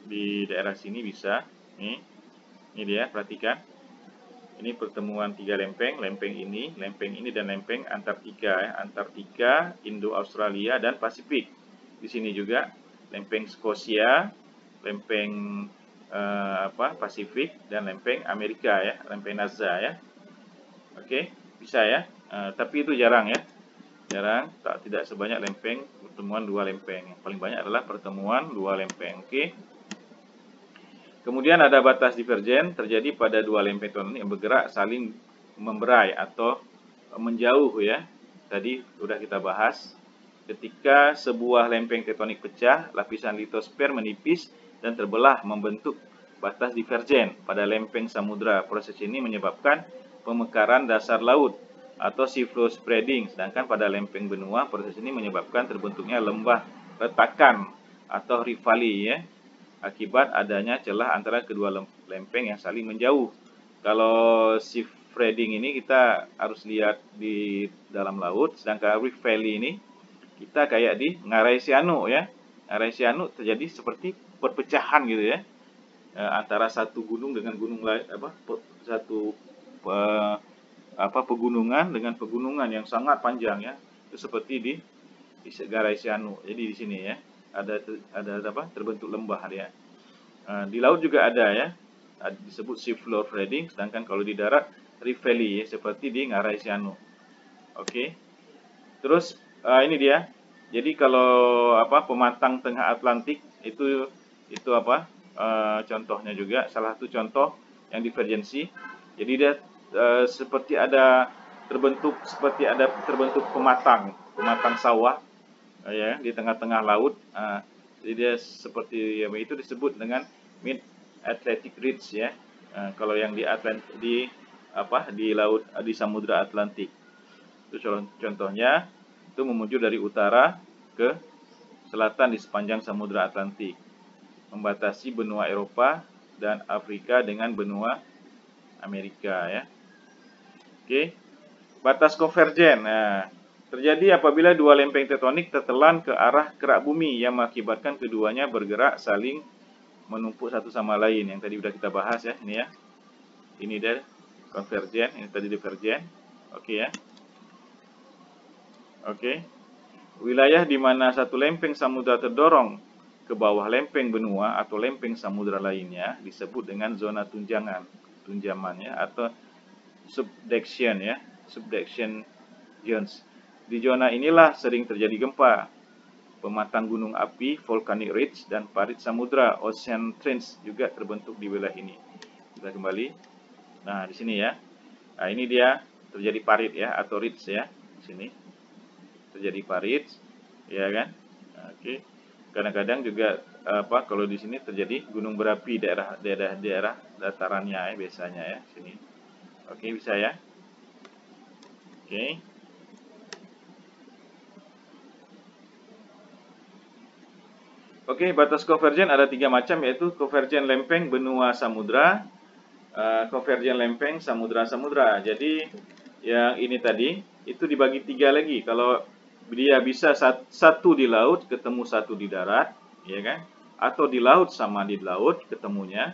di daerah sini bisa. Ini dia, perhatikan. Ini pertemuan 3 lempeng, lempeng ini, dan lempeng Antartika ya. Antartika, Indo-Australia, dan Pasifik. Di sini juga lempeng Skosia, lempeng Pasifik, dan lempeng Amerika ya, lempeng Nazca ya. Oke, bisa ya. Tapi itu jarang ya. Jarang, tidak sebanyak lempeng pertemuan 2 lempeng. Yang paling banyak adalah pertemuan 2 lempeng. Oke. Kemudian ada batas divergen terjadi pada 2 lempeng tektonik yang bergerak saling memberai atau menjauh ya. Tadi sudah kita bahas. Ketika sebuah lempeng tektonik pecah, lapisan litosfer menipis dan terbelah membentuk batas divergen pada lempeng samudra. Proses ini menyebabkan pemekaran dasar laut atau sea flow spreading. Sedangkan pada lempeng benua, proses ini menyebabkan terbentuknya lembah retakan atau rift valley ya, akibat adanya celah antara kedua lempeng yang saling menjauh. Kalau sea spreading ini kita harus lihat di dalam laut, sedangkan rift valley ini kita kayak di Ngarai Sianu ya. Ngarai Sianu terjadi seperti perpecahan gitu ya, antara satu gunung dengan gunung lain, pegunungan dengan pegunungan yang sangat panjang ya. Itu seperti di Ngarai Sianu. Jadi di sini ya ada terbentuk lembah ya. Di laut juga ada ya, disebut sea floor flooding. Sedangkan kalau di darat rift valley ya, seperti di Ngarai Sianu. Oke. Terus ini dia. Jadi kalau pematang tengah Atlantik itu contohnya juga, salah satu contoh yang divergensi. Jadi dia seperti ada terbentuk pematang sawah ya di tengah-tengah laut. Jadi dia seperti itu disebut dengan Mid Atlantic Ridge ya. Kalau yang di laut di Samudra Atlantik. Itu contohnya itu menuju dari utara ke selatan di sepanjang Samudra Atlantik, membatasi benua Eropa dan Afrika dengan benua Amerika ya. Oke. Batas konvergen. Nah, terjadi apabila dua lempeng tektonik tertelan ke arah kerak bumi yang mengakibatkan keduanya bergerak saling menumpuk satu sama lain. Yang tadi sudah kita bahas ya, ini ya. Ini dia konvergen, ini tadi divergen. Oke ya. Oke. Wilayah di mana satu lempeng samudra terdorong ke bawah lempeng benua atau lempeng samudra lainnya disebut dengan zona tunjaman ya, atau subduction ya, subduction zones. Di zona inilah sering terjadi gempa, pematang gunung api, volcanic ridge, dan parit samudra, ocean trench juga terbentuk di wilayah ini. Kita kembali. Nah, di sini ya. Nah, ini dia terjadi parit ya, atau ridge ya. Di sini terjadi parit, ya kan? Oke. Kadang-kadang juga kalau di sini terjadi gunung berapi daerah datarannya ya, biasanya ya, sini. Oke, bisa ya. Oke. Oke, batas konvergen ada 3 macam, yaitu konvergen lempeng benua samudra, konvergen lempeng samudra-samudra. Jadi yang ini tadi itu dibagi 3 lagi. Kalau dia bisa satu di laut ketemu satu di darat, ya kan? Atau di laut sama di laut ketemunya,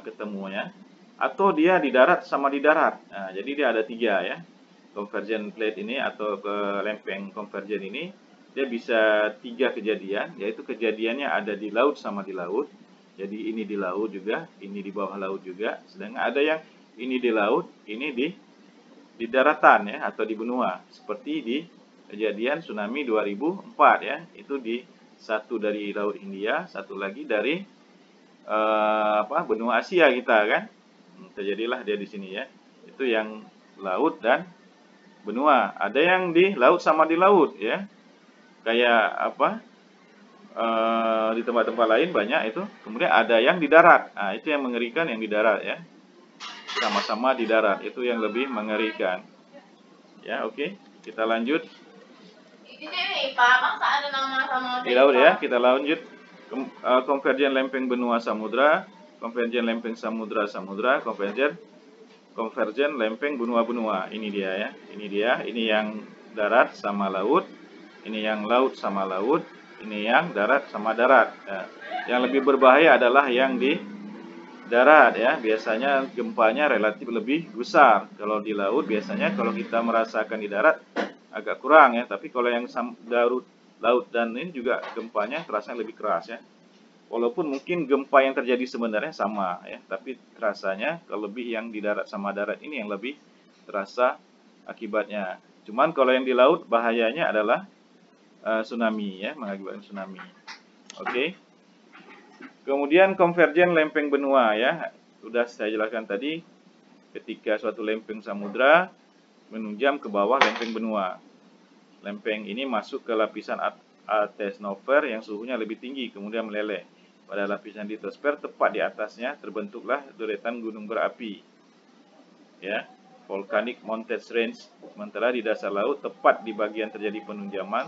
ketemunya. Atau dia di darat sama di darat. Nah, jadi dia ada 3 ya. Convergent plate ini atau lempeng convergent ini dia bisa 3 kejadian, yaitu kejadiannya ada di laut sama di laut. Jadi ini di laut juga, ini di bawah laut juga. Sedangkan ada yang ini di laut, ini di daratan ya, atau di benua. Seperti di kejadian tsunami 2004 ya, itu di satu dari laut India, satu lagi dari benua Asia kita kan. Terjadilah dia di sini ya. Itu yang laut dan benua. Ada yang di laut sama di laut ya. Kayak di tempat-tempat lain banyak itu. Kemudian ada yang di darat. Nah, itu yang mengerikan, yang di darat ya. Sama-sama di darat, itu yang lebih mengerikan. Ya, oke. Kita lanjut. Di laut ya, kita lanjut. Konvergen lempeng benua samudra, konvergen lempeng samudra-samudra, konvergen lempeng benua-benua. Ini dia ya. Ini yang darat sama laut. Ini yang laut sama laut. Ini yang darat sama darat. Nah, yang lebih berbahaya adalah yang di darat ya. Biasanya gempanya relatif lebih besar. Kalau di laut biasanya kalau kita merasakan di darat agak kurang ya. Tapi kalau yang laut dan ini juga gempanya terasa lebih keras ya. Walaupun mungkin gempa yang terjadi sebenarnya sama ya, tapi rasanya kalau lebih yang di darat sama darat ini yang lebih terasa akibatnya. Cuman kalau yang di laut bahayanya adalah tsunami ya, mengakibatkan tsunami. Oke. Kemudian konvergen lempeng benua ya. Sudah saya jelaskan tadi, ketika suatu lempeng samudra menunjam ke bawah lempeng benua. Lempeng ini masuk ke lapisan atmosfer yang suhunya lebih tinggi, kemudian meleleh. Pada lapisan litosfer tepat di atasnya terbentuklah deretan gunung berapi. Ya, volcanic mountain range. Sementara di dasar laut tepat di bagian terjadi penunjaman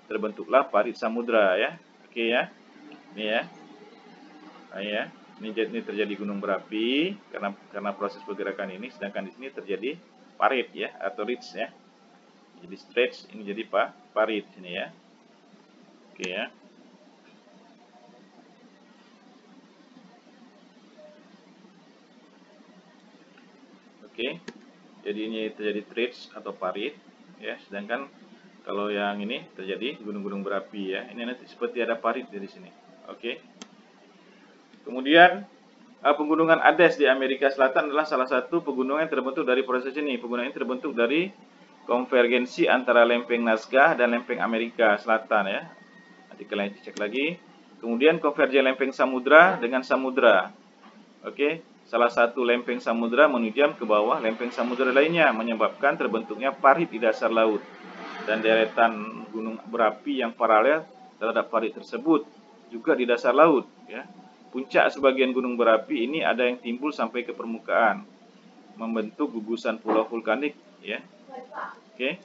terbentuklah parit samudra ya. Oke ya. Ini ya. Nah, ya. Ini terjadi gunung berapi karena proses pergerakan ini, sedangkan di sini terjadi parit ya, atau ridge ya. Jadi stretch, ini jadi parit sini ya. Oke ya. Oke. Jadi ini terjadi ridge atau parit ya, sedangkan kalau yang ini terjadi gunung-gunung berapi ya. Ini nanti seperti ada parit di sini. Oke. Kemudian pegunungan Andes di Amerika Selatan adalah salah satu pegunungan yang terbentuk dari proses ini. Pegunungan ini terbentuk dari konvergensi antara lempeng Nazca dan lempeng Amerika Selatan ya. Nanti kalian cek lagi. Kemudian konvergen lempeng samudra dengan samudra. Oke, salah satu lempeng samudra menunjam ke bawah lempeng samudra lainnya, menyebabkan terbentuknya parit di dasar laut dan deretan gunung berapi yang paralel terhadap farid tersebut, juga di dasar laut, ya. Puncak sebagian gunung berapi ini ada yang timbul sampai ke permukaan, membentuk gugusan pulau vulkanik, ya. Oke.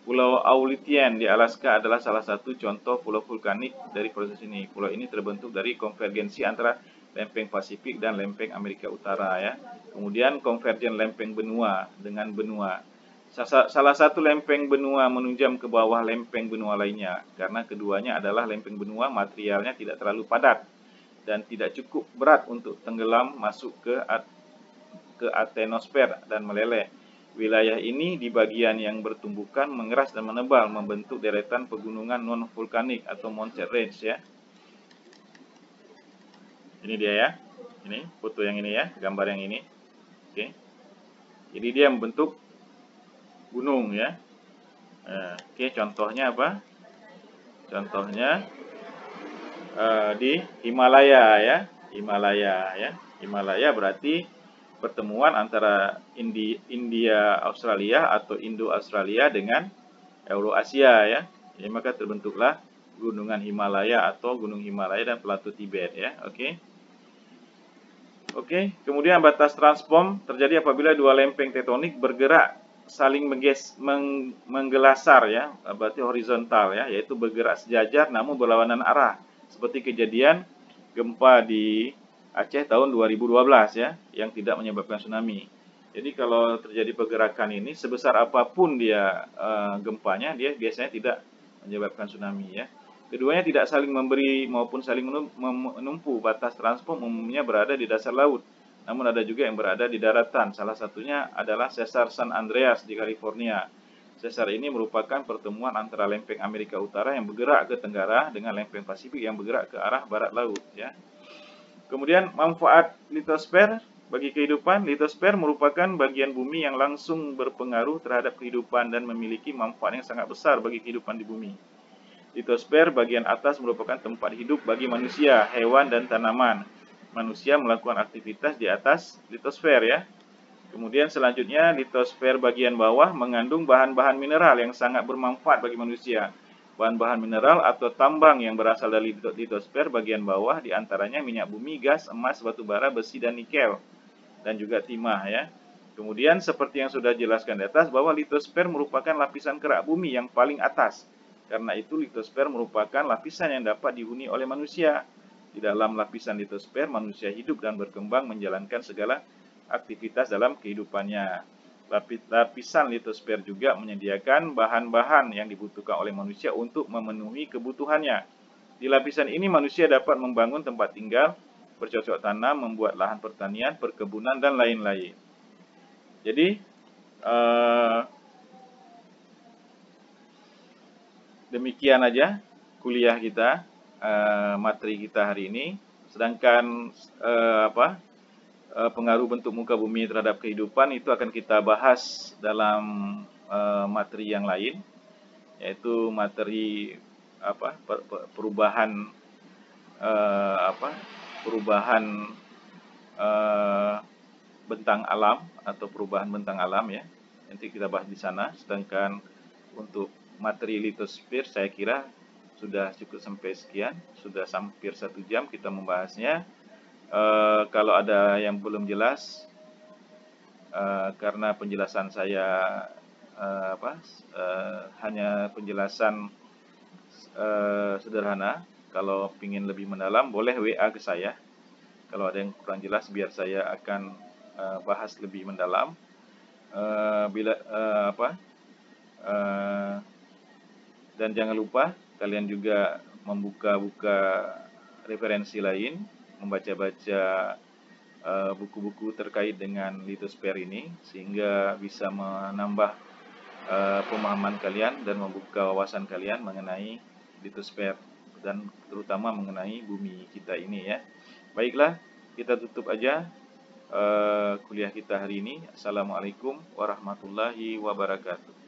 Pulau Aleutian di Alaska adalah salah satu contoh pulau vulkanik dari proses ini. Pulau ini terbentuk dari konvergensi antara lempeng Pasifik dan lempeng Amerika Utara, ya. Kemudian konvergen lempeng benua dengan benua. Salah satu lempeng benua menunjam ke bawah lempeng benua lainnya, karena keduanya adalah lempeng benua, materialnya tidak terlalu padat dan tidak cukup berat untuk tenggelam masuk ke atenosfer dan meleleh. Wilayah ini di bagian yang bertumbukan mengeras dan menebal, membentuk deretan pegunungan non-vulkanik atau mountain range, ya. Ini dia, ya. Ini foto yang ini, ya, gambar yang ini. Oke. Jadi dia membentuk gunung, ya. Oke, contohnya apa? Contohnya di Himalaya, ya. Himalaya, ya. Himalaya berarti pertemuan antara India Australia atau Indo Australia dengan Eurasia, ya. Jadi maka terbentuklah gunungan Himalaya atau Gunung Himalaya dan Plato Tibet, ya. Oke, kemudian batas transform terjadi apabila dua lempeng tektonik bergerak saling menggelasar, ya, berarti horizontal, ya, yaitu bergerak sejajar namun berlawanan arah, seperti kejadian gempa di Aceh tahun 2012, ya, yang tidak menyebabkan tsunami. Jadi kalau terjadi pergerakan ini sebesar apapun dia gempanya, dia biasanya tidak menyebabkan tsunami, ya. Keduanya tidak saling memberi maupun saling menumpu. Batas transform umumnya berada di dasar laut, namun ada juga yang berada di daratan. Salah satunya adalah sesar San Andreas di California. Sesar ini merupakan pertemuan antara lempeng Amerika Utara yang bergerak ke tenggara dengan lempeng Pasifik yang bergerak ke arah barat laut, ya. Kemudian manfaat litosfer bagi kehidupan. Litosfer merupakan bagian bumi yang langsung berpengaruh terhadap kehidupan dan memiliki manfaat yang sangat besar bagi kehidupan di bumi. Litosfer bagian atas merupakan tempat hidup bagi manusia, hewan, dan tanaman. Manusia melakukan aktivitas di atas litosfer, ya. Kemudian selanjutnya litosfer bagian bawah mengandung bahan-bahan mineral yang sangat bermanfaat bagi manusia. Bahan-bahan mineral atau tambang yang berasal dari litosfer bagian bawah diantaranya minyak bumi, gas, emas, batu bara, besi, dan nikel, dan juga timah, ya. Kemudian seperti yang sudah dijelaskan di atas bahwa litosfer merupakan lapisan kerak bumi yang paling atas. Karena itu litosfer merupakan lapisan yang dapat dihuni oleh manusia. Di dalam lapisan litosfer manusia hidup dan berkembang menjalankan segala aktivitas dalam kehidupannya. Lapisan litosfer juga menyediakan bahan-bahan yang dibutuhkan oleh manusia untuk memenuhi kebutuhannya. Di lapisan ini manusia dapat membangun tempat tinggal, bercocok tanam, membuat lahan pertanian, perkebunan, dan lain-lain. Jadi demikian aja kuliah kita, materi kita hari ini. Sedangkan pengaruh bentuk muka bumi terhadap kehidupan itu akan kita bahas dalam materi yang lain, yaitu materi perubahan bentang alam atau perubahan bentang alam, ya. Nanti kita bahas di sana. Sedangkan untuk materi litosfer saya kira sudah cukup sampai sekian, sudah hampir 1 jam kita membahasnya. Kalau ada yang belum jelas, karena penjelasan saya hanya penjelasan sederhana. Kalau ingin lebih mendalam boleh WA ke saya. Kalau ada yang kurang jelas biar saya akan bahas lebih mendalam. Dan jangan lupa kalian juga membuka-buka referensi lain, membaca-baca buku-buku terkait dengan litosfer ini, sehingga bisa menambah pemahaman kalian dan membuka wawasan kalian mengenai litosfer dan terutama mengenai bumi kita ini, ya. Baiklah, kita tutup aja kuliah kita hari ini. Assalamualaikum warahmatullahi wabarakatuh.